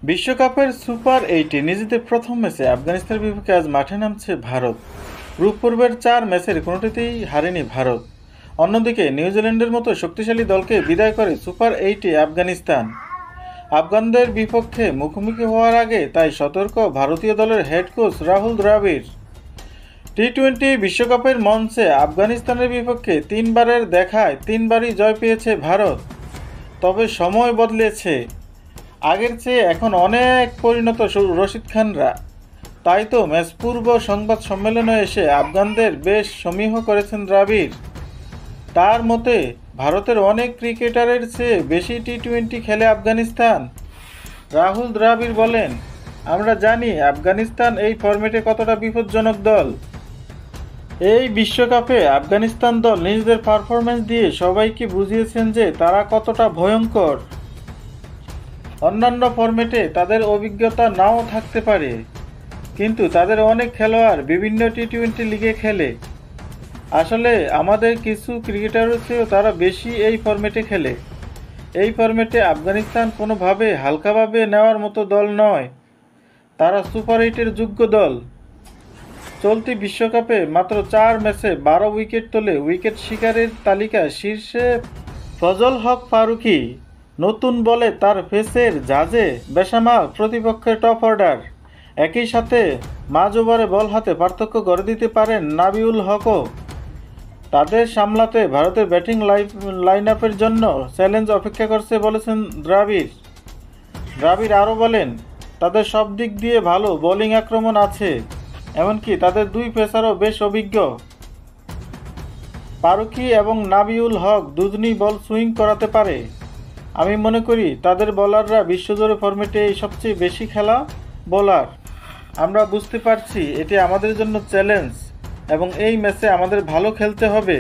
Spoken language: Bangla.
বিশ্বকাপের সুপার 8-এ নিজেদের প্রথম ম্যাচে আফগানিস্তানের বিপক্ষে আজ মাঠে নামছে ভারত। গ্রুপ পর্বের 4 ম্যাচের কোনোটিতেই হারেনি ভারত। অন্যদিকে নিউজিল্যান্ডের মতো শক্তিশালী দলকে বিদায় করে সুপার 8-এ আফগানিস্তান। আফগানদের বিপক্ষে মুখোমুখি হওয়ার আগে তাই সতর্ক ভারতীয় দলের হেড কোচ রাহুল দ্রাবিড়। টি-20 বিশ্বকাপের মঞ্চে আফগানিস্তানের বিপক্ষে 3 বারের দেখায় 3 বারই জয় পেয়েছে ভারত। তবে সময় বদলেছে, আগের চেয়ে এখন অনেক পরিণত রশিদ খানরা। তাই তো ম্যাচ পূর্ব সংবাদ সম্মেলনে এসে আফগানদের বেশ সমীহ করেছেন দ্রাবিড়। তার মতে ভারতের অনেক ক্রিকেটারের চেয়ে বেশি টি-20 খেলে আফগানিস্তান। রাহুল দ্রাবিড় বলেন, আমরা জানি আফগানিস্তান এই ফরম্যাটে কতটা বিপজ্জনক দল। এই বিশ্বকাপে আফগানিস্তান দল নিজেদের পারফরম্যান্স দিয়ে সবাইকে বুঝিয়েছেন যে তারা কতটা ভয়ঙ্কর। অন্যান্য ফরম্যাটে তাদের অভিজ্ঞতা নাও থাকতে পারে, কিন্তু তাদের অনেক খেলোয়াড় বিভিন্ন টি-20 লিগে খেলে। আসলে আমাদের কিছু ক্রিকেটারের চেয়েও তারা বেশি এই ফরম্যাটে খেলে। এই ফরম্যাটে আফগানিস্তান কোনোভাবে হালকাভাবে নেওয়ার মতো দল নয়। তারা সুপার 8-এর যোগ্য দল। চলতি বিশ্বকাপে মাত্র 4 ম্যাচে 12 উইকেট তোলে উইকেট শিকারের তালিকায় শীর্ষে ফজল হক ফারুকী। নতুন বলে তার পেসের ঝাঁজে বেসামাল প্রতিপক্ষের টপ অর্ডার। একই সাথে মাঝ ওভারে বল হাতে পার্থক্য গড়ে দিতে পারেন নাবিউল হকও। তাদের সামলাতে ভারতের ব্যাটিং লাইন আপের জন্য চ্যালেঞ্জ অপেক্ষা করছে বলেছেন দ্রাবিড়। দ্রাবিড় আরও বলেন, তাদের সব দিক দিয়ে ভালো বোলিং আক্রমণ আছে, এমনকি তাদের 2 পেসারও বেশ অভিজ্ঞ। ফারুকী এবং নাবিউল হক দুজনই বল সুইং করাতে পারে। আমি মনে করি তাদের বোলাররা বিশ্বজুড়ে ফরম্যাটে এই সবচেয়ে বেশি খেলা বোলার। আমরা বুঝতে পারছি এটি আমাদের জন্য চ্যালেঞ্জ এবং এই ম্যাচে আমাদের ভালো খেলতে হবে।